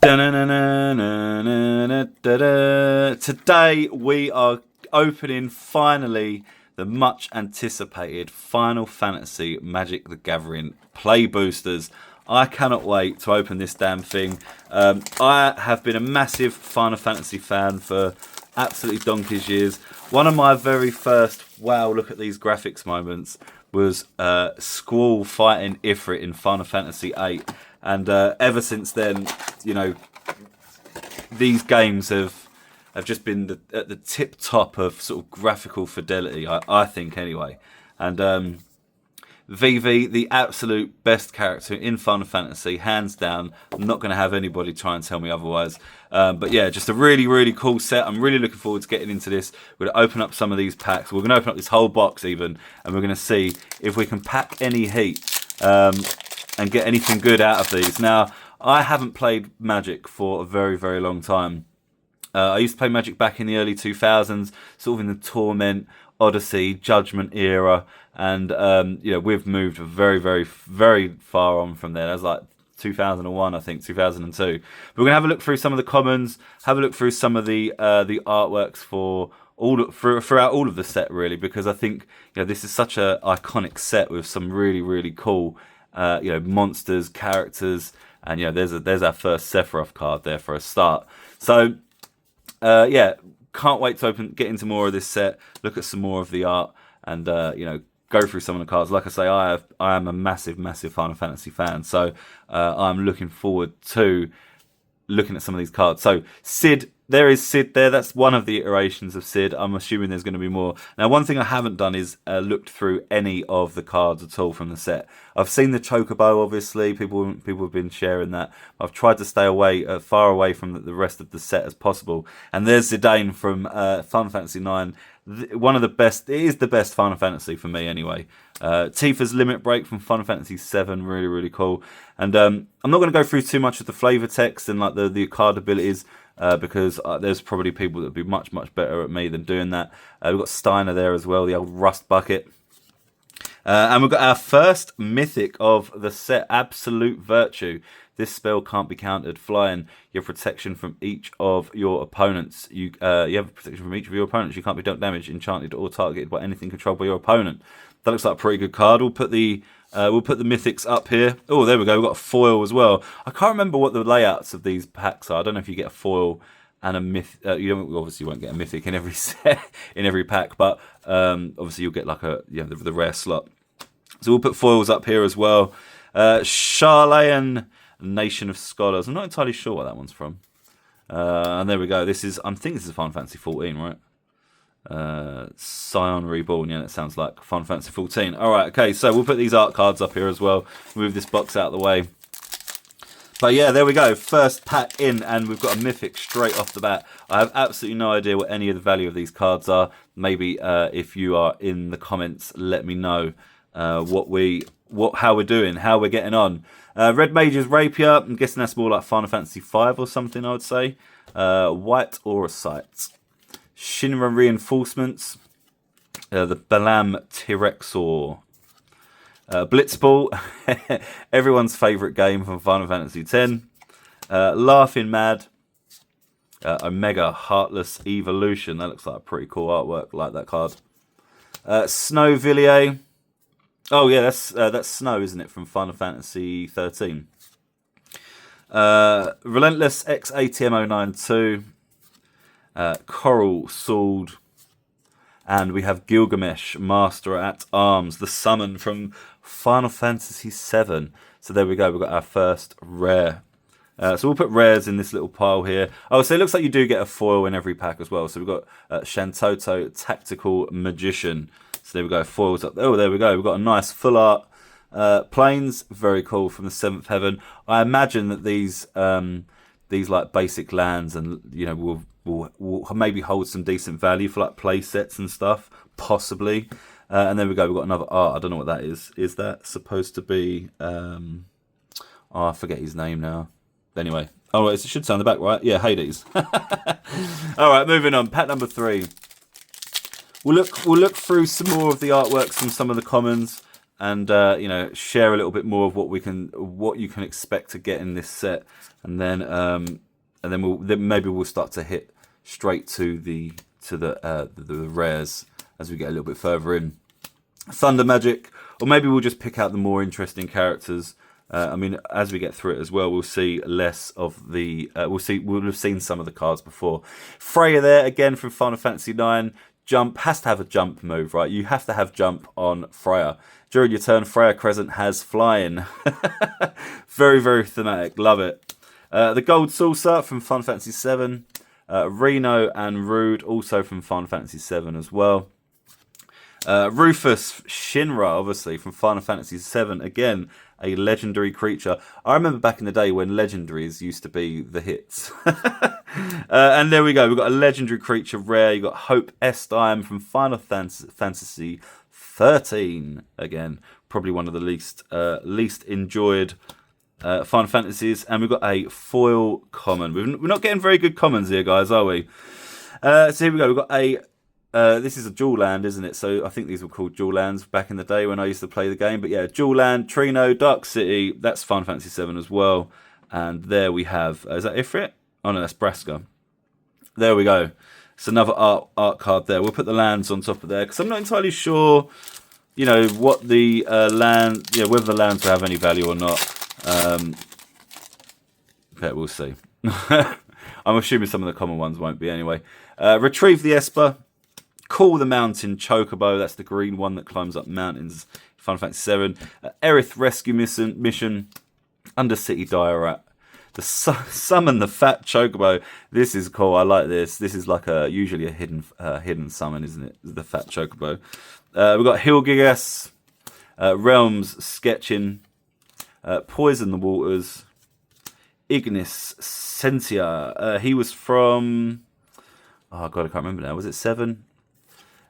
Today we are opening finally the much anticipated Final Fantasy Magic the Gathering Play Boosters. I cannot wait to open this damn thing. I have been a massive Final Fantasy fan for absolutely donkey's years. One of my very first wow look at these graphics moments was Squall fighting Ifrit in Final Fantasy VIII. And ever since then, you know, these games have just been at the tip top of sort of graphical fidelity, I think anyway. And Vivi, the absolute best character in Final Fantasy, hands down. I'm not going to have anybody try and tell me otherwise. But yeah, just a really, really cool set. I'm really looking forward to getting into this. We're going to open up some of these packs. We're going to open up this whole box even, and we're going to see if we can pack any heat and get anything good out of these. Now, I haven't played Magic for a very, very long time. I used to play Magic back in the early 2000s, sort of in the Torment, Odyssey, Judgment era, and you know, we've moved very, very, very far on from there. That was like 2001, I think, 2002. But we're gonna have a look through some of the commons, have a look through some of the artworks for throughout all of the set, really, because I think, you know, this is such a iconic set with some really, really cool you know, monsters, characters, and you know, there's our first Sephiroth card there for a start. So yeah, can't wait to get into more of this set, look at some more of the art, and you know, go through some of the cards. Like I say, I am a massive Final Fantasy fan, so I'm looking forward to looking at some of these cards. So Sid, there is Sid there. That's one of the iterations of Sid. I'm assuming there's going to be more. Now, one thing I haven't done is looked through any of the cards at all from the set. I've seen the Chocobo, obviously. People have been sharing that. I've tried to stay away, far away from the rest of the set as possible. And there's Zidane from Final Fantasy IX. One of the best. It is the best Final Fantasy for me, anyway. Tifa's Limit Break from Final Fantasy VII, really, really cool. And I'm not going to go through too much of the flavor text and like the card abilities, because there's probably people that would be much better at me than doing that. We've got Steiner there as well, the old Rust Bucket. And we've got our first mythic of the set, Absolute Virtue. This spell can't be countered. Flying, you have protection from each of your opponents. You have protection from each of your opponents. You can't be dealt damage, enchanted, or targeted by anything controlled by your opponent. That looks like a pretty good card. We'll put the mythics up here. Oh, there we go. We've got a foil as well. I can't remember what the layouts of these packs are. I don't know if you get a foil and a myth. You obviously won't get a mythic in every set, in every pack, but obviously you'll get like the rare slot. So we'll put foils up here as well. Charlayan, Nation of Scholars. I'm not entirely sure what that one's from. And there we go. I think this is Final Fantasy 14, right? Scion Reborn, yeah, that sounds like Final Fantasy 14. Alright, okay, so we'll put these art cards up here as well. Move this box out of the way. But yeah, there we go. First pack in, and we've got a mythic straight off the bat. I have absolutely no idea what any of the value of these cards are. Maybe if you are in the comments, let me know how we're doing, how we're getting on. Red Mage's Rapier, I'm guessing that's more like Final Fantasy 5 or something, I would say. White Aura Sight. Shinra Reinforcements, the Balam Tyrexor, Blitzball, everyone's favourite game from Final Fantasy X, Laughing Mad, Omega Heartless Evolution. That looks like a pretty cool artwork. I like that card. Snow Villiers. Oh yeah, that's Snow, isn't it, from Final Fantasy 13? Relentless XATM092. Coral Sword, and we have Gilgamesh, Master at Arms, the summon from Final Fantasy VII. So there we go, we've got our first rare. So we'll put rares in this little pile here. Oh, so it looks like you do get a foil in every pack as well. So we've got Shantoto, Tactical Magician. So there we go, foils up. Oh, there we go, we've got a nice full art planes, very cool, from the Seventh Heaven. I imagine that these like basic lands, and you know, will maybe hold some decent value for like play sets and stuff, possibly. And there we go, we've got another art. I don't know what that is. Is that supposed to be I forget his name now. Anyway, oh, it should sound the back, right? Yeah, Hades. All right, moving on. Pack number 3. We'll look through some more of the artworks from some of the commons. and you know, share a little bit more of what you can expect to get in this set, and then maybe we'll start to hit straight to the rares as we get a little bit further in. Thunder Magic, or maybe we'll just pick out the more interesting characters. I mean, as we get through it as well, we'll see less of the. We'll have seen some of the cards before. Freya there again from Final Fantasy IX. Jump has to have a jump move, right? You have to have jump on Freya. During your turn, Freya Crescent has flying. Very, very thematic. Love it. The Gold Saucer from Final Fantasy VII. Reno and Rude also from Final Fantasy VII as well. Rufus Shinra, obviously, from Final Fantasy VII. Again, a legendary creature. I remember back in the day when legendaries used to be the hits. And there we go. We've got a legendary creature rare. You've got Hope Estime from Final Fantasy 13. Again, probably one of the least enjoyed Final Fantasies. And we've got a foil common. We're not getting very good commons here, guys, are we? So here we go. We've got a... this is a dual land, isn't it? So I think these were called dual lands back in the day when I used to play the game. But yeah, dual land, Trino, Dark City. That's Final Fantasy 7 as well. And there we have... is that Ifrit? Oh no, that's Braska. There we go. It's another art card there. We'll put the lands on top of there because I'm not entirely sure, you know, what the land... Yeah, whether the lands will have any value or not. But we'll see. I'm assuming some of the common ones won't be anyway. Retrieve the Esper. Call the Mountain Chocobo. That's the green one that climbs up mountains. Final Fantasy 7. Aerith Rescue Mission. Undercity Dire-Rat. Summon the Fat Chocobo. This is cool. I like this. This is like usually a hidden summon, isn't it? The Fat Chocobo. We've got Hilgigas. Realms Sketching. Poison the Waters. Ignis Sentia. He was from... Oh, God, I can't remember now. Was it 7?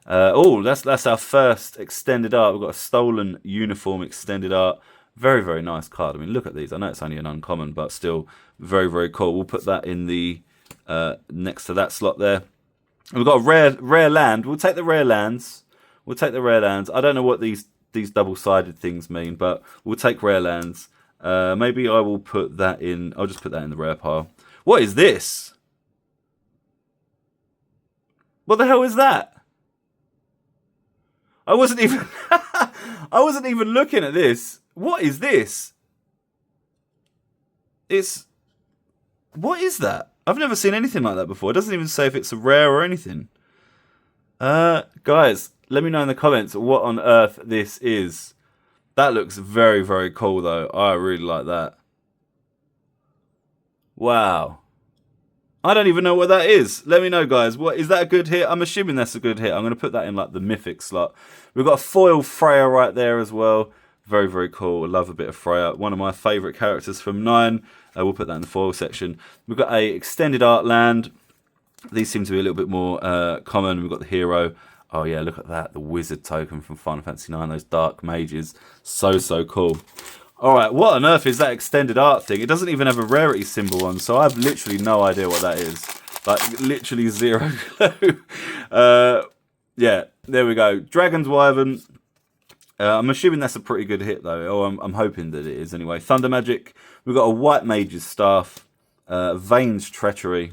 That's our first extended art. We've got a Stolen Uniform extended art. Very, very nice card. I mean, look at these. I know it's only an uncommon, but still very, very cool. We'll put that in the next to that slot there. And we've got a rare land. We'll take the rare lands. I don't know what these double-sided things mean, but we'll take rare lands. Maybe I will put that in. I'll just put that in the rare pile. What is this? What the hell is that? I wasn't even looking at this. What is this? What is that? I've never seen anything like that before. It doesn't even say if it's a rare or anything. Guys, let me know in the comments what on earth this is. That looks very, very cool though. I really like that. Wow. I don't even know what that is. Let me know, guys. What is that a good hit? I'm assuming that's a good hit. I'm going to put that in like the mythic slot. We've got a foil Freya right there as well. Very, very cool. I love a bit of Freya. One of my favourite characters from 9. We'll put that in the foil section. We've got a extended art land. These seem to be a little bit more common. We've got the hero. Oh yeah, look at that. The wizard token from Final Fantasy 9. Those dark mages. So, so cool. Alright, what on earth is that extended art thing? It doesn't even have a rarity symbol on, so I have literally no idea what that is. Like, literally zero clue. Yeah, there we go. Dragon's Wyvern. I'm assuming that's a pretty good hit, though. Or I'm hoping that it is, anyway. Thunder Magic. We've got a White Mage's Staff. Vane's Treachery.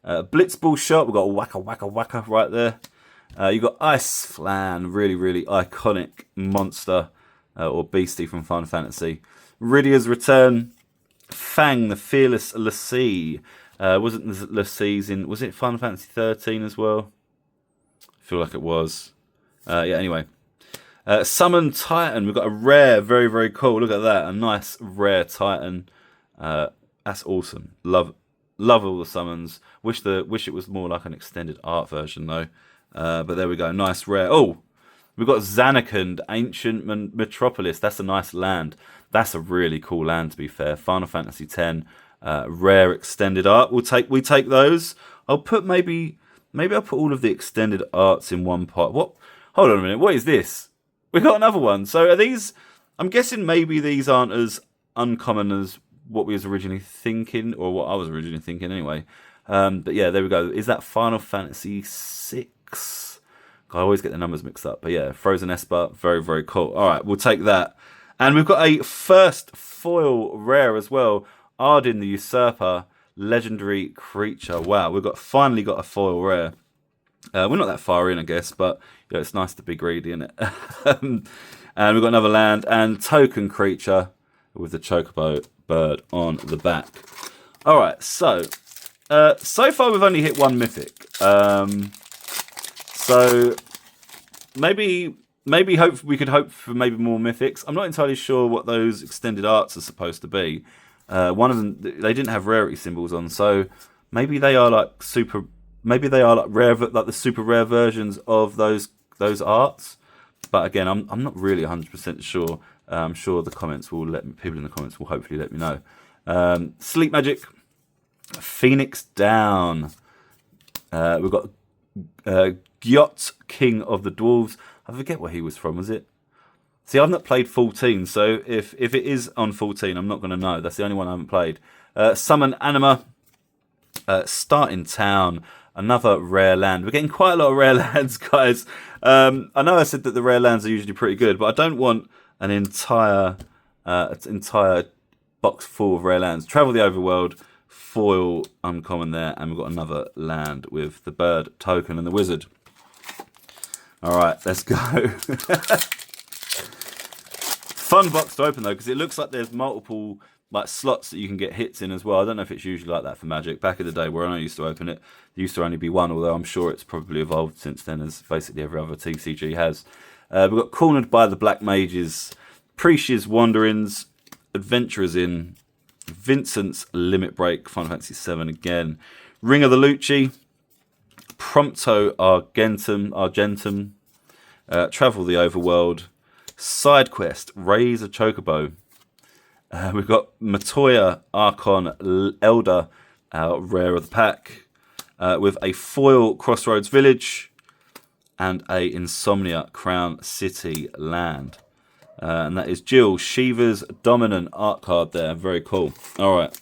Blitzball Shot. We've got a Waka Waka Waka right there. You've got Ice Flan. Really, really iconic monster. Or beastie from Final Fantasy. Rydia's Return. Fang, the Fearless Lassie. Wasn't the Lassie's in... Was it Final Fantasy 13 as well? I feel like it was. Yeah, anyway. Summon Titan. We've got a rare, very, very cool. Look at that. A nice, rare Titan. That's awesome. Love all the summons. Wish it was more like an extended art version, though. But there we go. Nice, rare. Oh! We've got Zanarkand, Ancient Metropolis. That's a nice land. That's a really cool land, to be fair. Final Fantasy X, rare extended art. We take those. I'll put maybe I'll put all of the extended arts in one pot. What? Hold on a minute. What is this? We got another one. So are these? I'm guessing maybe these aren't as uncommon as what we was originally thinking, or what I was originally thinking anyway. But yeah, there we go. Is that Final Fantasy VI? I always get the numbers mixed up. But yeah, Frozen Esper, very, very cool. All right, we'll take that. And we've got a first foil rare as well. Ardyn the Usurper, legendary creature. Wow, we've finally got a foil rare. We're not that far in, I guess, but yeah, it's nice to be greedy, isn't it? And we've got another land and token creature with the chocobo bird on the back. All right, so far we've only hit one mythic. So maybe we could hope for maybe more mythics. I'm not entirely sure what those extended arts are supposed to be. One of them, they didn't have rarity symbols on, so maybe they are like super. Maybe they are like rare, like the super rare versions of those arts. But again, I'm not really 100% sure. I'm sure the comments will people in the comments will hopefully let me know. Sleep Magic, Phoenix Down. We've got Gyot, King of the Dwarves. I forget where he was from. Was it? See, I've not played 14, so if it is on 14, I'm not going to know. That's the only one I haven't played. Summon Anima, Start in Town, another rare land. We're getting quite a lot of rare lands, guys. I know I said that the rare lands are usually pretty good, but I don't want an entire box full of rare lands. Travel the Overworld, foil uncommon there, and we've got another land with the bird token and the wizard. All right, let's go. Fun box to open though, because it looks like there's multiple like slots that you can get hits in as well. I don't know if it's usually like that for Magic. Back in the day where I used to open it, there used to only be one, although I'm sure it's probably evolved since then, as basically every other TCG has. We've got Cornered by the Black Mages, Precious Wanderings, Adventurers Inn, Vincent's Limit Break, Final Fantasy 7 again, Ring of the Lucci, Prompto Argentum, Travel the Overworld, Side Quest, Raise a Chocobo. We've got Matoya Archon Elder, rare of the pack, with a foil Crossroads Village and a Insomnia Crown City land. And that is Jill, Shiva's Dominant art card there. Very cool. All right.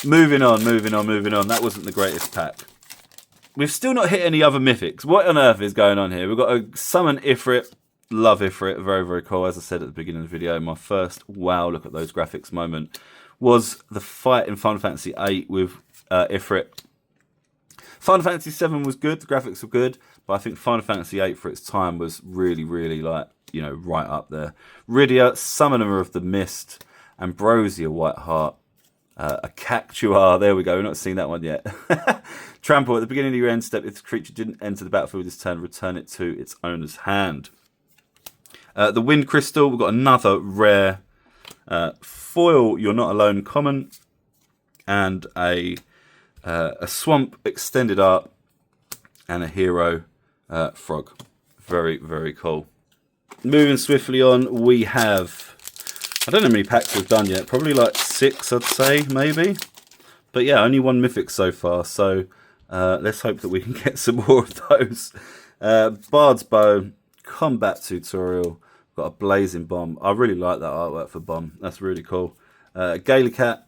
Moving on. That wasn't the greatest pack. We've still not hit any other mythics. What on earth is going on here? We've got a Summon Ifrit. Love Ifrit. Very, very cool. As I said at the beginning of the video, my first wow look at those graphics moment was the fight in Final Fantasy VIII with Ifrit. Final Fantasy 7 was good. The graphics were good. But I think Final Fantasy VIII for its time was really, really like, you know, right up there. Rydia, Summoner of the Mist, Ambrosia Whiteheart, a Cactuar. There we go. We're not seeing that one yet. Trample. At the beginning of your end step, if the creature didn't enter the battlefield this turn, return it to its owner's hand. The Wind Crystal. We've got another rare foil. You're Not Alone common, and a Swamp extended art, and a hero frog. Very, very cool. Moving swiftly on, we have, I don't know how many packs we've done yet. Probably like 6, I'd say, maybe. But yeah, only one mythic so far. So let's hope that we can get some more of those. Bard's Bow, Combat Tutorial. Got a Blazing Bomb. I really like that artwork for Bomb. That's really cool. Gaelicat,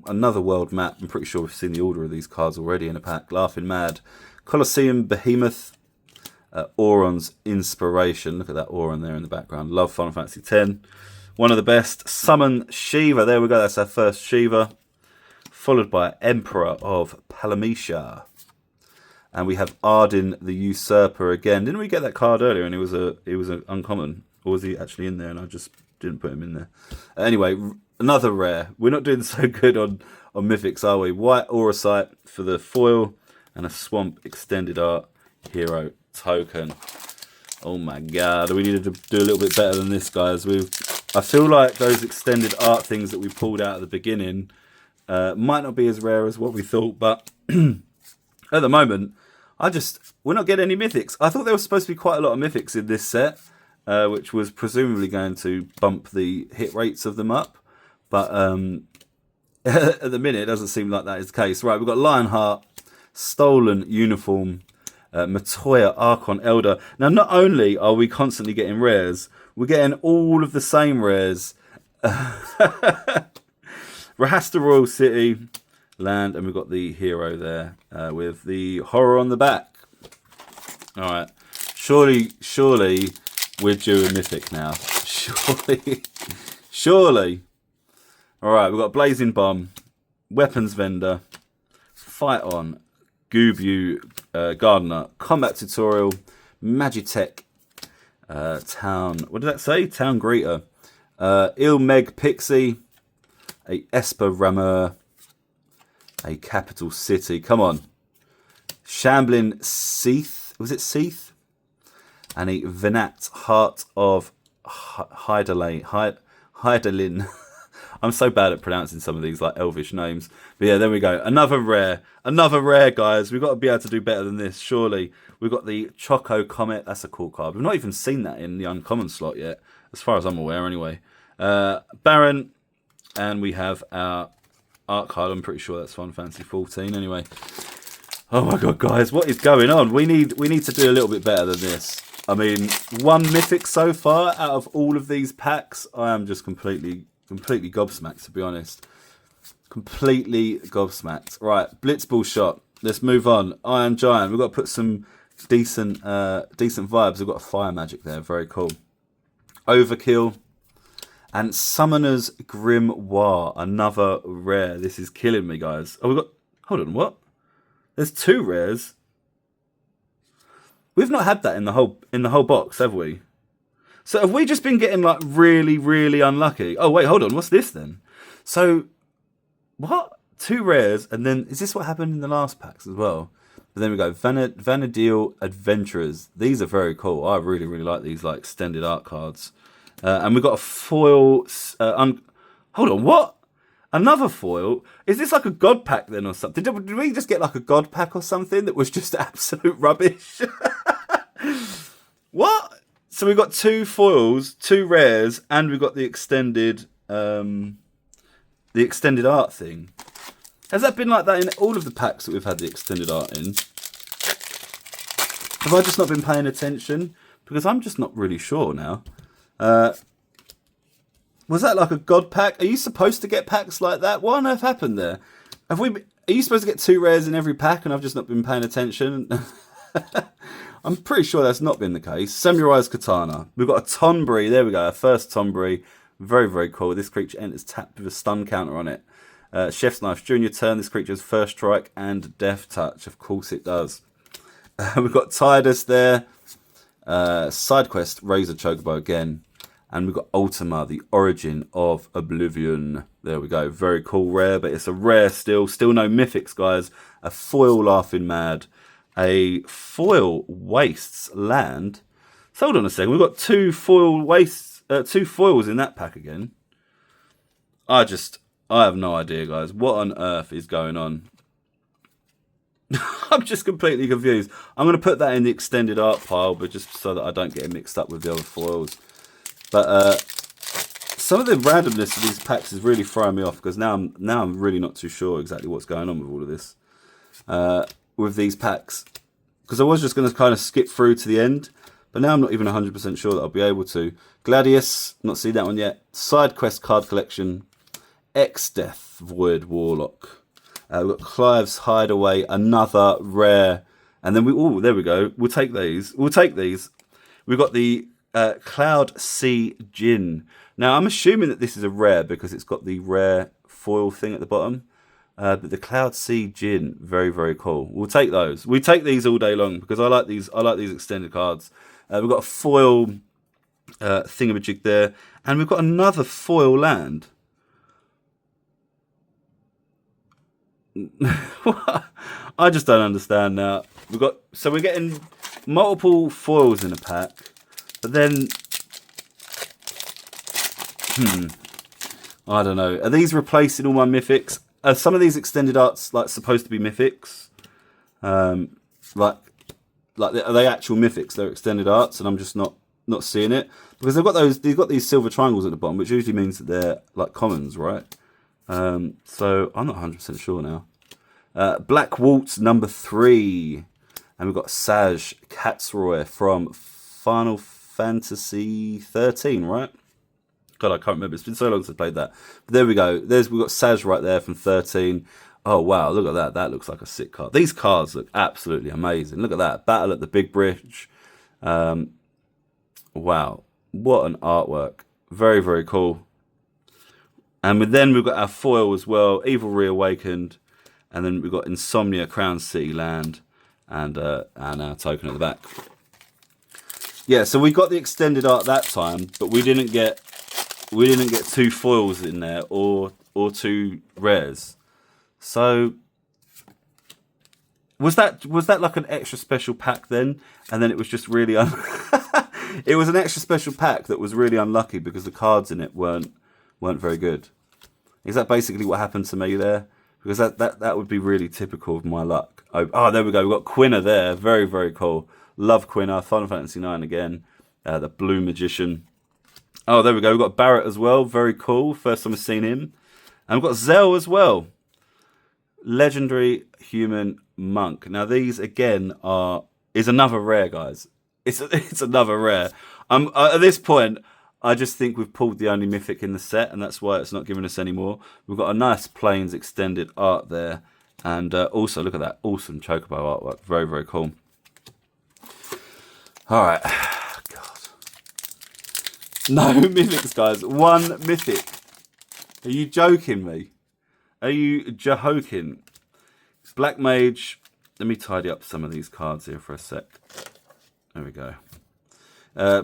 another world map. I'm pretty sure we've seen the order of these cards already in a pack. Laughing Mad. Colosseum Behemoth. Auron's Inspiration. Look at that Auron there in the background. Love Final Fantasy X. One of the best. Summon Shiva. There we go. That's our first Shiva. Followed by Emperor of Palamecia. And we have Ardyn the Usurper again. Didn't we get that card earlier? And it was an uncommon. Or was he actually in there and I just didn't put him in there? Anyway, another rare. We're not doing so good on mythics, are we? White Auracite for the foil. And a Swamp extended art hero token. Oh my god, we needed to do a little bit better than this, guys. I feel like those extended art things that we pulled out at the beginning might not be as rare as what we thought, but at the moment, we're not getting any mythics. I thought there was supposed to be quite a lot of mythics in this set, which was presumably going to bump the hit rates of them up, but at the minute, it doesn't seem like that is the case. Right, we've got Lionheart, Stolen Uniform, Matoya Archon Elder. Now, not only are we constantly getting rares, we're getting all of the same rares. Rahasta Royal City land, and we've got the hero there with the horror on the back. All right. Surely we're due a mythic now. Surely. All right, we've got Blazing Bomb, Weapons Vendor, Fight On, Goobu Gardener, Combat Tutorial, Magitech, Town. What did that say? Town Greeter, Ilmeg Pixie, a Esper Rammer, a Capital City. Come on. Shambling Seath. Was it Seath? And a Venat Heart of Hydelin. I'm so bad at pronouncing some of these like elvish names. But yeah, there we go. Another rare, guys. We've got to be able to do better than this, surely. We've got the Choco Comet. That's a cool card. We've not even seen that in the uncommon slot yet, as far as I'm aware anyway. Baron, and we have our art card. I'm pretty sure that's Final Fantasy 14 anyway. Oh my god, guys, what is going on? We need to do a little bit better than this. I mean, one mythic so far out of all of these packs. I am just completely gobsmacked, to be honest. Completely gobsmacked. Right, Blitzball shot. Let's move on. Iron Giant. We've got to put some decent vibes. We've got a fire magic there. Very cool. Overkill. And Summoner's Grimoire. Another rare. This is killing me, guys. Oh, we got... Hold on, what? There's two rares. We've not had that in the whole box, have we? So have we just been getting like really, really unlucky? Oh wait, hold on. What's this then? So what? Two rares, and then is this what happened in the last packs as well? But then we go Vanadil Adventurers. These are very cool. I really, really like these like extended art cards. And we've got a foil. Hold on, what? Another foil? Is this like a god pack then or something? Did we just get like a god pack or something that was just absolute rubbish? What? So we've got two foils, two rares, and we've got the extended art thing. Has that been like that in all of the packs that we've had the extended art in? Have I just not been paying attention? Because I'm just not really sure now. Was that like a god pack? Are you supposed to get packs like that? What on earth happened there? Are you supposed to get two rares in every pack and I've just not been paying attention? I'm pretty sure that's not been the case. Samurai's Katana. We've got a Tonberry. There we go. Our first Tonberry. Very, very cool. This creature enters tapped with a stun counter on it. Chef's Knife. During your turn, this creature has First Strike and Death Touch. Of course it does. We've got Tidus there. Side quest, Razor Chocobo again. And we've got Ultima, the Origin of Oblivion. There we go. Very cool rare, but it's a rare still. Still no mythics, guys. A foil Laughing Mad. A foil Wastes Land. So hold on a second. We've got two foils in that pack again. I have no idea, guys. What on earth is going on? I'm just completely confused. I'm going to put that in the extended art pile, but just so that I don't get it mixed up with the other foils. But some of the randomness of these packs is really throwing me off, because now I'm really not too sure exactly what's going on with all of this. With these packs, because I was just going to kind of skip through to the end, but now I'm not even 100% sure that I'll be able to. Gladius, not seen that one yet. Side quest card collection. Death Void Warlock. We've got Clive's Hideaway, another rare, and then there we go. We'll take these. We've got the Cloud Sea Gin. Now I'm assuming that this is a rare because it's got the rare foil thing at the bottom. But the Cloud Sea Gin, very, very cool. We'll take those. We take these all day long because I like these extended cards. We've got a foil thingamajig there, and we've got another foil land. I just don't understand now. We're getting multiple foils in a pack, but then I don't know. Are these replacing all my mythics? Are some of these extended arts like supposed to be mythics? Like are they actual mythics? They're extended arts, and I'm just not seeing it because they've got these silver triangles at the bottom, which usually means that they're like commons, right? So I'm not 100% sure now. Black Waltz number 3, and we've got Saj Katzroy from Final Fantasy 13, right? God, I can't remember. It's been so long since I played that. But there we go. We've got Saj right there from 13. Oh, wow, look at that. That looks like a sick card. These cards look absolutely amazing. Look at that. Battle at the Big Bridge. Wow, what an artwork. Very, very cool. And then we've got our foil as well, Evil Reawakened. And then we've got Insomnia, Crown City Land, and our token at the back. Yeah, so we got the extended art that time, but we didn't get two foils in there or two rares. So was that like an extra special pack then? And then it was just really it was an extra special pack that was really unlucky because the cards in it weren't very good. Is that basically what happened to me there? Because that would be really typical of my luck. Oh, there we go. We've got Quinna there. Very, very cool. Love Quinna. Final Fantasy 9 again. The Blue Magician. Oh, there we go. We've got Barrett as well. Very cool. First time I've seen him. And we've got Zell as well. Legendary Human Monk. Now, these, again, is another rare, guys. It's another rare. At this point, I just think we've pulled the only mythic in the set, and that's why it's not giving us any more. We've got a nice Plains extended art there. And also, look at that awesome Chocobo artwork. Very, very cool. All right. God. No mythics, guys. One mythic. Are you joking me? Are you joking? Black Mage. Let me tidy up some of these cards here for a sec. There we go.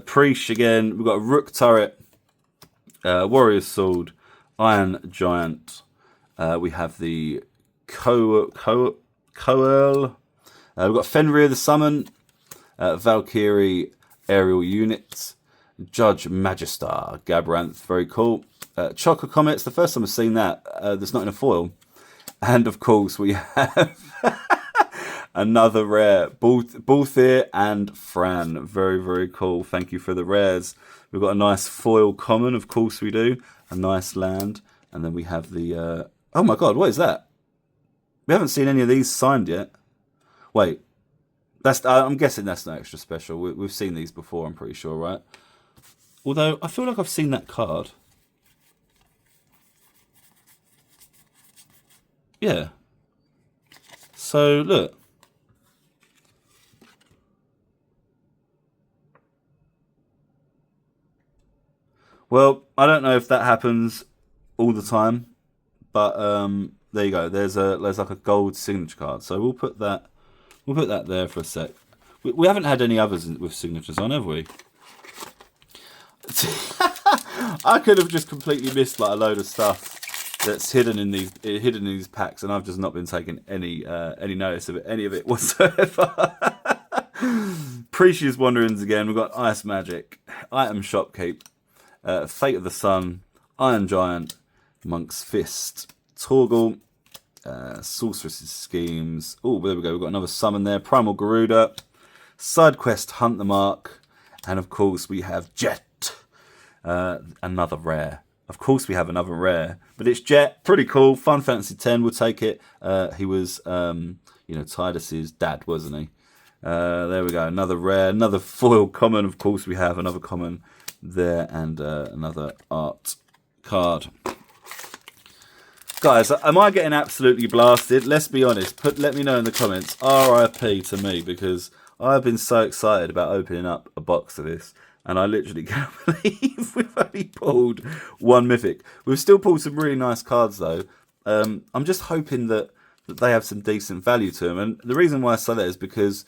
Preach again. We've got a Rook Turret, Warrior's Sword, Iron Giant. We have the Coel. We've got Fenrir the Summon, Valkyrie Aerial Unit, Judge Magister, Gabranth, very cool. Choco Comet, it's the first time I've seen that. That's not in a foil. And of course we have another rare, Balthier and Fran. Very, very cool. Thank you for the rares. We've got a nice foil common, of course we do. A nice land. And then we have the... oh my god, what is that? We haven't seen any of these signed yet. Wait. I'm guessing that's not extra special. We've seen these before, I'm pretty sure, right? Although, I feel like I've seen that card. Yeah. So, look. Well, I don't know if that happens all the time, but there you go. There's like a gold signature card. So we'll put that there for a sec. We haven't had any others with signatures on, have we? I could have just completely missed like a load of stuff that's hidden in these packs, and I've just not been taking any notice of any of it whatsoever. Precious Wanderings again. We've got Ice Magic, Item Shopkeep, Fate of the Sun, Iron Giant, Monk's Fist, Torgal, Sorceress's Schemes. Oh, there we go. We've got another summon there. Primal Garuda, Side Quest Hunt the Mark, and of course we have Jet. Another rare. Of course we have another rare, but it's Jet. Pretty cool. Fun Fantasy 10. We'll take it. He was, Tidus's dad, wasn't he? There we go. Another rare. Another foil common. Of course we have another common there, and another art card. Guys, am I getting absolutely blasted? Let's be honest. Let me know in the comments. RIP to me, because I've been so excited about opening up a box of this. And I literally can't believe we've only pulled one mythic. We've still pulled some really nice cards, though. I'm just hoping that they have some decent value to them. And the reason why I say that is because,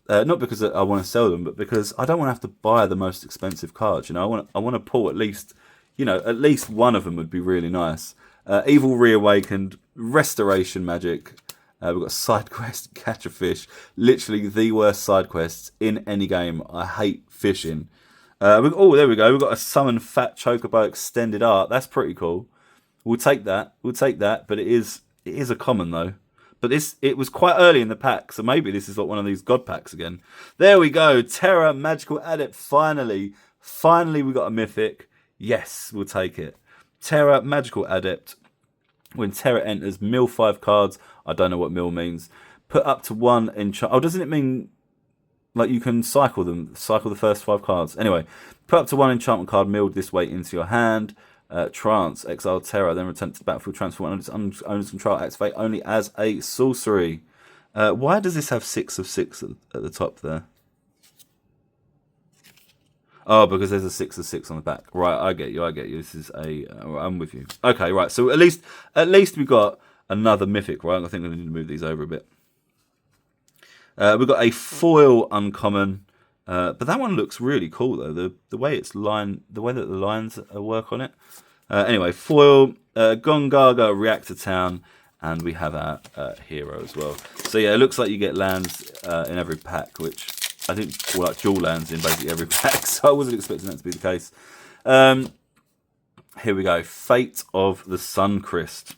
not because I want to sell them, but because I don't want to have to buy the most expensive cards. You know, I want to pull at least one of them would be really nice. Evil Reawakened, Restoration Magic. We've got Side Quest, Catch a Fish. Literally the worst side quests in any game. I hate fishing. There we go. We've got a Summon Fat Chocobo extended art. That's pretty cool. We'll take that. But it is a common though. But it was quite early in the pack, so maybe this is like one of these god packs again. There we go. Terra Magical Adept. Finally we got a mythic. Yes, we'll take it. Terra Magical Adept. When Terra enters, mill 5 cards. I don't know what mill means. Put up to 1 enchant. Oh, doesn't it mean like you can cycle the first 5 cards? Anyway, put up to 1 enchantment card milled this way into your hand. Trance, Exile Terror, then return to the battlefield, transform owner's control, activate only as a sorcery. Why does this have 6 of 6 at the top there? Oh, because there's a 6 of 6 on the back. Right, I get you. This is a... I'm with you. Okay, right, so at least we got another mythic, right? I think I need to move these over a bit. We've got a foil uncommon. But that one looks really cool though. The way it's lined, the way that the lines work on it. Anyway, foil, Gongaga, Reactor Town, and we have our hero as well. So yeah, it looks like you get lands in every pack, which I think like dual lands in basically every pack. So I wasn't expecting that to be the case. Here we go. Fate of the Suncrist.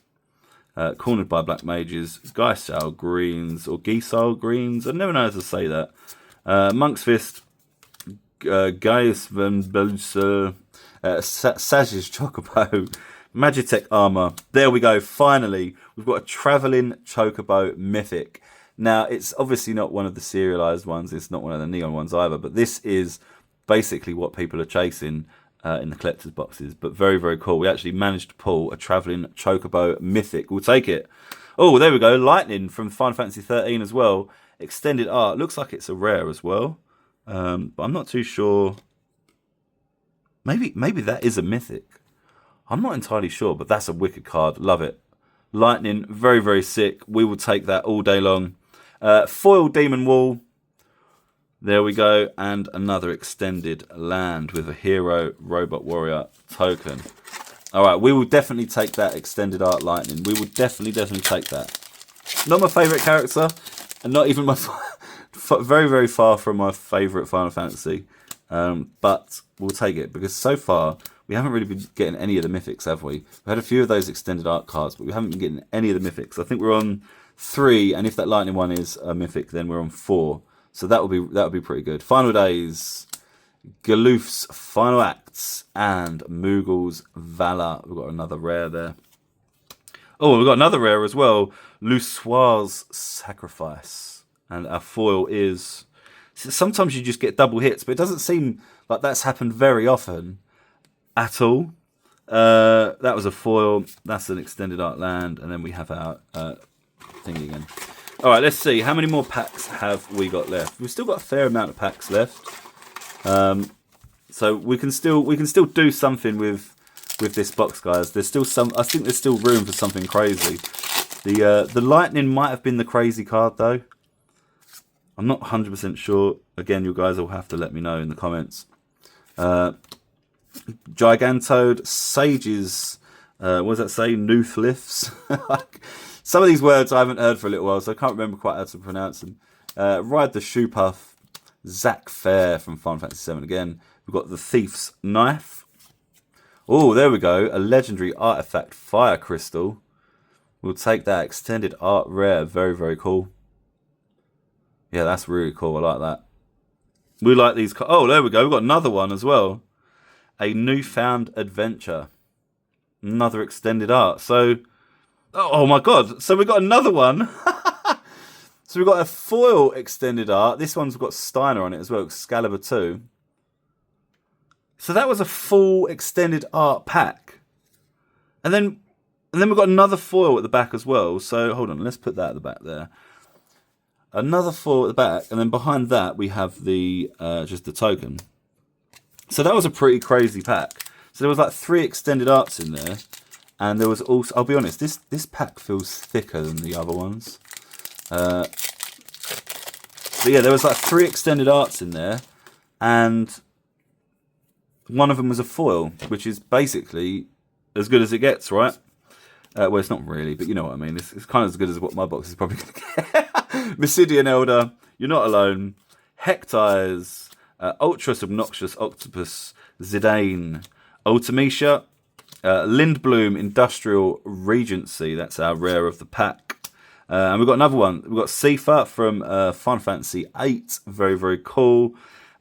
Cornered by Black Mages, Geisal Greens, or Geisal Greens. I never know how to say that. Monk's Fist, Gaius Van Belser, Sage's Chocobo, Magitech Armor. There we go, finally. We've got a Travelling Chocobo Mythic. Now, it's obviously not one of the serialized ones. It's not one of the neon ones either. But this is basically what people are chasing in the collector's boxes. But very, very cool. We actually managed to pull a Travelling Chocobo Mythic. We'll take it. Oh, there we go. Lightning from Final Fantasy 13 as well. Extended art. Looks like it's a rare as well. But I'm not too sure. Maybe that is a mythic. I'm not entirely sure, but that's a wicked card. Love it. Lightning, very, very sick. We will take that all day long. Foil Demon Wall. There we go. And another extended land with a hero robot warrior token. All right, we will definitely take that extended art Lightning. We will definitely take that. Not my favourite character. And not even my... very, very far from my favourite Final Fantasy. But we'll take it. Because so far, we haven't really been getting any of the mythics, have we? We've had a few of those extended art cards, but we haven't been getting any of the mythics. I think we're on 3. And if that Lightning one is a mythic, then we're on 4. So that would be pretty good. Final Days. Galoof's Final Acts. And Moogle's Valor. We've got another rare there. Oh, we've got another rare as well. Lusoir's Sacrifice. And our foil is... Sometimes you just get double hits, but it doesn't seem like that's happened very often at all. That was a foil. That's an extended art land. And then we have our thing again. All right, let's see. How many more packs have we got left? We've still got a fair amount of packs left. So we can still do something with this box, guys. There's still some... I think there's still room for something crazy. The Lightning might have been the crazy card, though. I'm not 100% sure. Again, you guys will have to let me know in the comments. Gigantode, Sages, what does that say? Noothlifts. Some of these words I haven't heard for a little while, so I can't remember quite how to pronounce them. Ride the Shoepuff, Zack Fair from Final Fantasy 7 again. We've got the Thief's Knife. Oh, there we go. A legendary artifact, Fire Crystal. We'll take that. Extended art rare. Very, very cool. Yeah, that's really cool. I like that. We like these. Oh, there we go. We've got another one as well. A Newfound Adventure. Another extended art. So, oh my God. So we've got another one. So we've got a foil extended art. This one's got Steiner on it as well. Excalibur 2. So that was a full extended art pack. And then we've got another foil at the back as well. So hold on. Let's put that at the back there. Another foil at the back, and then behind that we have the just the token. So that was a pretty crazy pack. So there was like 3 extended arts in there, and there was also... I'll be honest, this pack feels thicker than the other ones. But yeah, there was like 3 extended arts in there, and one of them was a foil, which is basically as good as it gets, right? Well, it's not really, but you know what I mean. It's kind of as good as what my box is probably going to get. Mysidian Elder, You're Not Alone, Hectires, Ultra Obnoxious Octopus, Zidane, Ultimecia, Lindbloom Industrial Regency. That's our rare of the pack. And we've got another one. We've got Sifa from Final Fantasy 8. Very, very cool.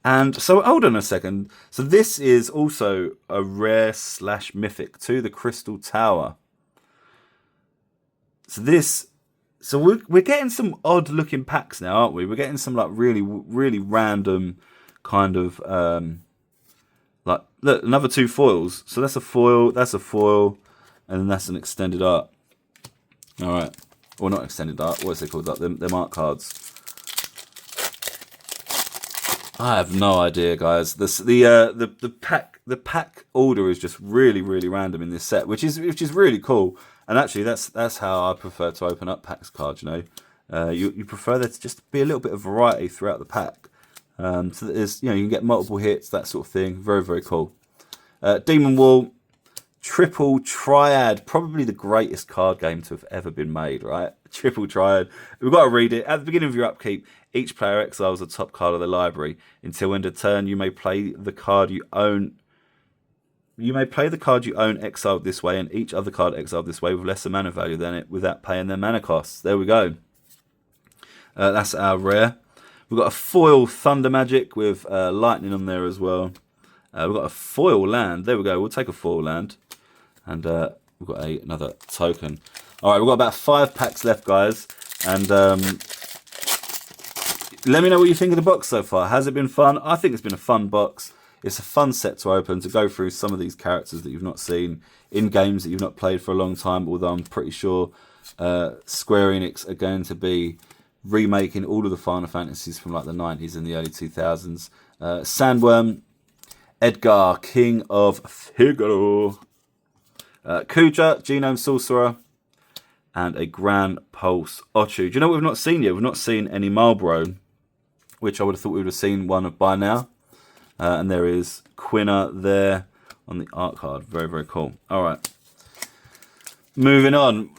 And so, hold on a second. So this is also a rare / mythic to the Crystal Tower. So we're getting some odd looking packs now, aren't we? We're getting some like really, really random kind of Like, look, another 2 foils. So that's a foil, and then that's an extended art. All right. Well, not extended art. What's it called? Like them art cards. I have no idea, guys. The pack order is just really random in this set, which is really cool. And actually, that's how I prefer to open up packs cards. You know, you prefer there to just be a little bit of variety throughout the pack, so that there's, you know, you can get multiple hits, that sort of thing. Very cool. Demon Wall, Triple Triad, probably the greatest card game to have ever been made, right? Triple Triad. We've got to read it. At the beginning of your upkeep, each player exiles the top card of the library. Until end of turn, you may play the card you own. You may play the card you own exiled this way, and each other card exiled this way with lesser mana value than it, without paying their mana costs. There we go. That's our rare. We've got a foil Thunder Magic with lightning on there as well. We've got a foil land. There we go. We'll take a foil land. And we've got another token. All right, we've got about 5 packs left, guys. And let me know what you think of the box so far. Has it been fun? I think it's been a fun box. It's a fun set to open, to go through some of these characters that you've not seen in games that you've not played for a long time. Although I'm pretty sure Square Enix are going to be remaking all of the Final Fantasies from like the 90s and the early 2000s. Sandworm, Edgar, King of Figaro, Kuja, Genome Sorcerer, and a Grand Pulse Ochu. Do you know what we've not seen yet? We've not seen any Marlboro, which I would have thought we would have seen one of by now. And there is Quina there on the art card. Very cool. All right. Moving on.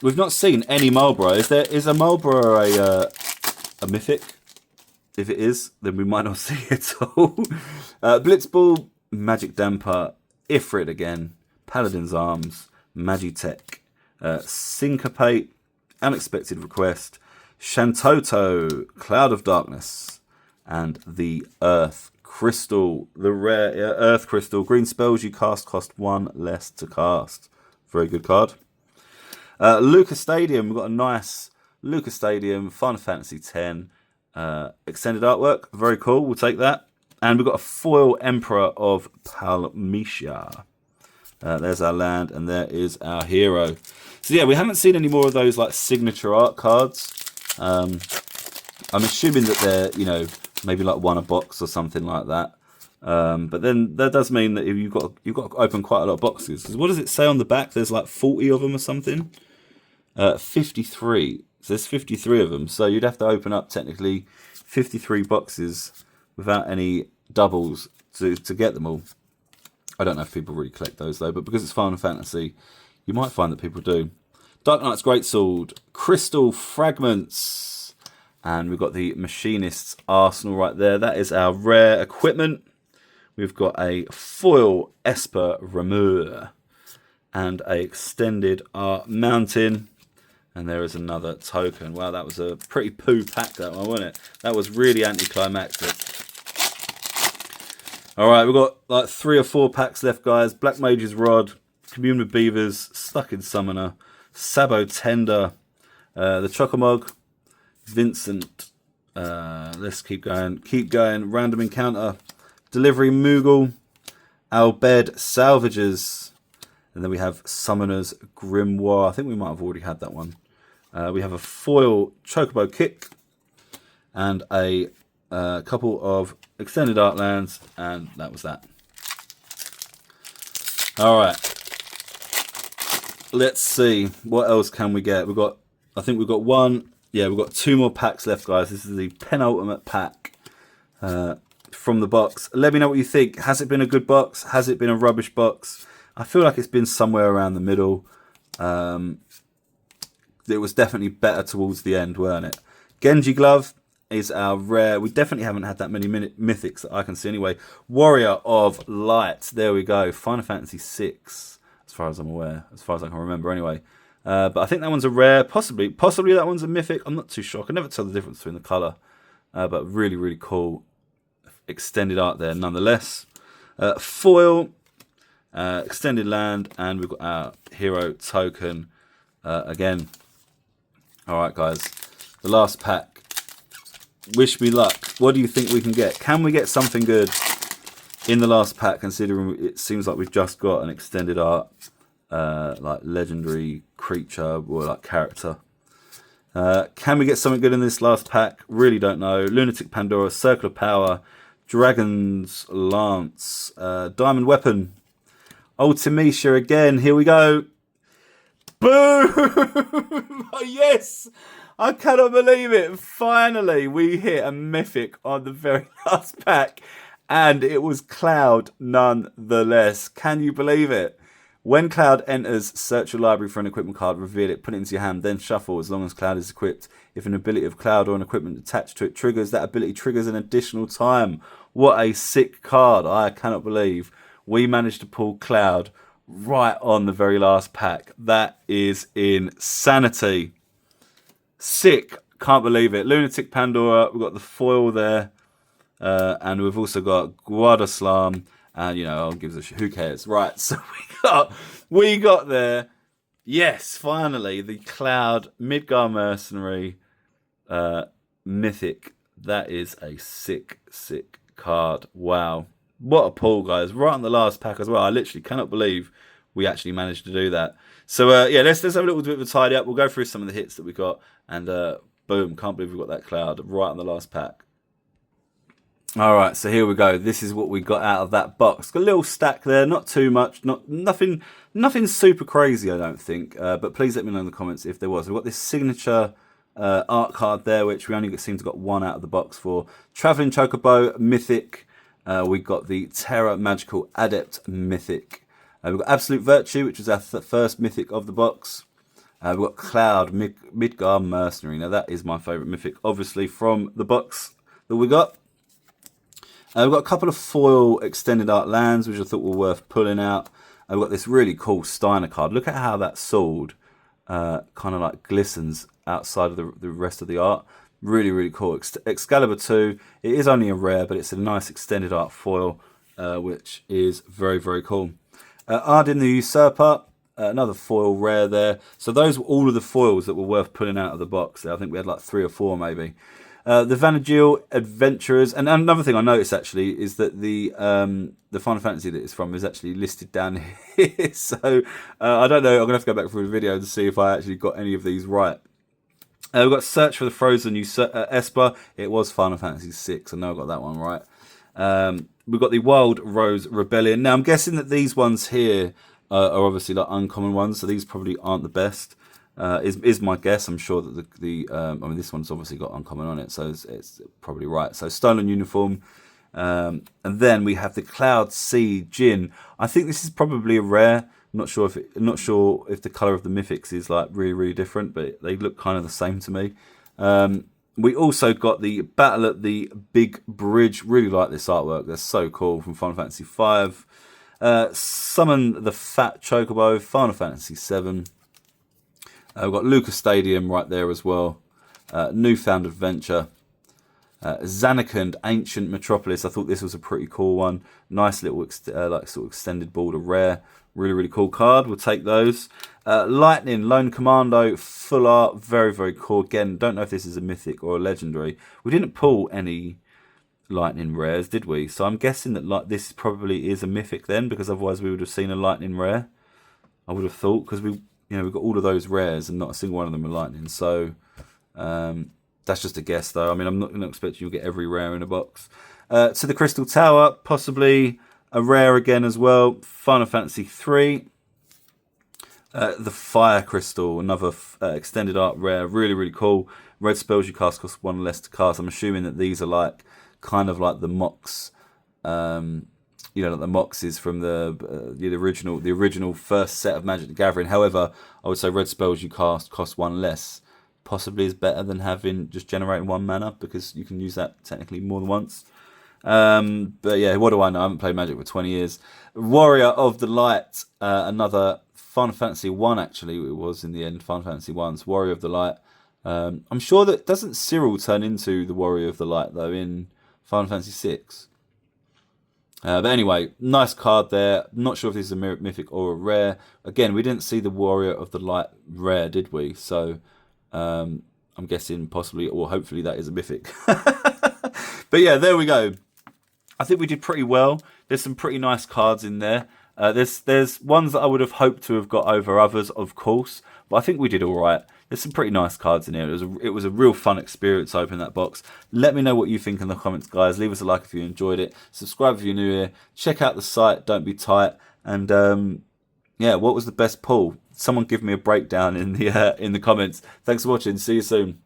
We've not seen any Marlboro. Is a Marlboro a mythic? If it is, then we might not see it at all. Blitzball, Magic Damper, Ifrit again, Paladin's Arms, Magitech, Syncopate, Unexpected Request, Shantoto, Cloud of Darkness, and the Earth Crystal. The rare Earth Crystal. Green spells you cast cost 1 less to cast. Very good card. Lucas Stadium. We've got a nice Lucas Stadium, Final Fantasy X. Extended artwork, very cool, we'll take that. And we've got a foil Emperor of Palmetia. There's our land, and there is our hero. So yeah, we haven't seen any more of those like signature art cards. I'm assuming that they're, you know, maybe like one a box or something like that. But then that does mean that if you've got to open quite a lot of boxes. Because what does it say on the back? There's like 40 of them or something. 53. So there's 53 of them. So you'd have to open up technically 53 boxes without any doubles to get them all. I don't know if people really collect those though, but because it's Final Fantasy, you might find that people do. Dark Knight's Greatsword, Crystal Fragments, and we've got the Machinist's Arsenal right there. That is our rare equipment. We've got a foil Esper Ramur and a extended art mountain. And there is another token. Wow, that was a pretty poo pack, that one, wasn't it? That was really anticlimactic. All right, we've got like 3 or 4 packs left, guys. Black Mage's Rod, Commune with Beavers, Stuck in Summoner, Sabo Tender, the Chocomog, Vincent. Let's keep going. Random Encounter, Delivery Moogle, Albed Salvages, and then we have Summoner's Grimoire. I think we might have already had that one. We have a foil Chocobo Kick and a couple of extended art lands, and that was that. All right. Let's see what else can we get. I think we've got one. Yeah, we've got 2 more packs left, guys. This is the penultimate pack from the box. Let me know what you think. Has it been a good box? Has it been a rubbish box? I feel like it's been somewhere around the middle. It was definitely better towards the end, weren't it? Genji Glove is our rare. We definitely haven't had that many mythics that I can see anyway. Warrior of Light. There we go. Final Fantasy VI, as far as I'm aware. As far as I can remember anyway. But I think that one's a rare. Possibly that one's a mythic. I'm not too sure. I can never tell the difference between the colour. But really cool extended art there nonetheless. Foil. Extended land, and we've got our hero token again. Alright, guys, the last pack. Wish me luck. What do you think we can get? Can we get something good? in the last pack, considering it seems like we've just got an extended art, like legendary creature or like character. Can we get something good in this last pack? Really don't know. Lunatic Pandora, Circle of Power, Dragon's Lance, Diamond Weapon, Ultimecia again. Here we go. Boom! Yes! I cannot believe it. Finally, we hit a mythic on the very last pack. And it was Cloud nonetheless. Can you believe it? When Cloud enters, search your library for an equipment card, reveal it, put it into your hand, then shuffle as long as Cloud is equipped. If an ability of Cloud or an equipment attached to it triggers, that ability triggers an additional time. What a sick card. I cannot believe we managed to pull Cloud right on the very last pack. That is insanity. Sick. Can't believe it. Lunatic Pandora. We've got the foil there. And we've also got Guadaslam. And, you know, I'll give us who cares? Right, so we got there. Yes, finally, the Cloud Midgar Mercenary Mythic. That is a sick, sick card. Wow. What a pull, guys. Right on the last pack as well. I literally cannot believe we actually managed to do that. So, yeah, let's have a little bit of a tidy up. We'll go through some of the hits that we got. And, boom, can't believe we got that Cloud right on the last pack. All right, so here we go. This is what we got out of that box. Got a little stack there, not too much, nothing super crazy, I don't think. But please let me know in the comments if there was. We've got this signature art card there, which we only seem to got one out of the box for. Traveling Chocobo Mythic. We got the Terra Magical Adept Mythic. We've got Absolute Virtue, which was our first Mythic of the box. We've got Cloud Midgar Mercenary. Now that is my favourite Mythic, obviously, from the box that we got. We've got a couple of foil extended art lands, which I thought were worth pulling out. We've got this really cool Steiner card. Look at how that sword kind of like glistens outside of the rest of the art. Really, really cool. Excalibur 2. It is only a rare, but it's a nice extended art foil, which is very, very cool. Ardyn the Usurper. Another foil rare there. So those were all of the foils that were worth pulling out of the box. I think we had like 3 or 4 maybe. The Vanadil Adventurers, and another thing I noticed actually is that the Final Fantasy that it's from is actually listed down here. So I don't know. I'm gonna have to go back through the video to see if I actually got any of these right. We've got Search for the Frozen Esper. It was Final Fantasy 6. I know I got that one right. We've got the Wild Rose Rebellion. Now I'm guessing that these ones here are obviously like uncommon ones, so these probably aren't the best. Is my guess. I'm sure that I mean, this one's obviously got uncommon on it, so it's probably right. So Stolen Uniform, and then we have the Cloud Sea Djinn. I think this is probably a rare. I'm not sure if the color of the mythics is like really, really different, but they look kind of the same to me. We also got the Battle at the Big Bridge. Really like this artwork. They're so cool, from Final Fantasy V. Summon the Fat Chocobo, Final Fantasy 7. We've got Lucas Stadium right there as well. Newfound Adventure. Zanarkand, Ancient Metropolis. I thought this was a pretty cool one. Nice little like sort of extended border rare. Really, really cool card. We'll take those. Lightning, Lone Commando, full art. Very, very cool. Again, don't know if this is a mythic or a legendary. We didn't pull any lightning rares, did we? So I'm guessing that like this probably is a mythic then, because otherwise we would have seen a lightning rare. I would have thought, because we've got all of those rares and not a single one of them are lightning. So that's just a guess, though. I mean, I'm not expecting you'll get every rare in a box. To the Crystal Tower, possibly a rare again as well. Final Fantasy 3. The Fire Crystal, another extended art rare. Really, really cool. Red spells you cast cost 1 less to cast. I'm assuming that these are like kind of like the Mox. Like the Moxes from the original first set of Magic the Gathering. However, I would say red spells you cast cost 1 less. Possibly is better than having just generating 1 mana, because you can use that technically more than once. But yeah, what do I know? I haven't played Magic for 20 years. Warrior of the Light, another Final Fantasy 1 actually. It was in the end Final Fantasy 1's Warrior of the Light. I'm sure that doesn't Cyril turn into the Warrior of the Light though in Final Fantasy 6. But anyway, nice card there. Not sure if this is a mythic or a rare. Again, we didn't see the Warrior of the Light rare, did we? So I'm guessing possibly, or hopefully, that is a mythic. But yeah, there we go. I think we did pretty well. There's some pretty nice cards in there. There's ones that I would have hoped to have got over others, of course, but I think we did all right. There's some pretty nice cards in here. It was a real fun experience opening that box. Let me know what you think in the comments, guys. Leave us a like if you enjoyed it. Subscribe if you're new here. Check out the site. Don't be tight. And yeah, what was the best pull? Someone give me a breakdown in the comments. Thanks for watching. See you soon.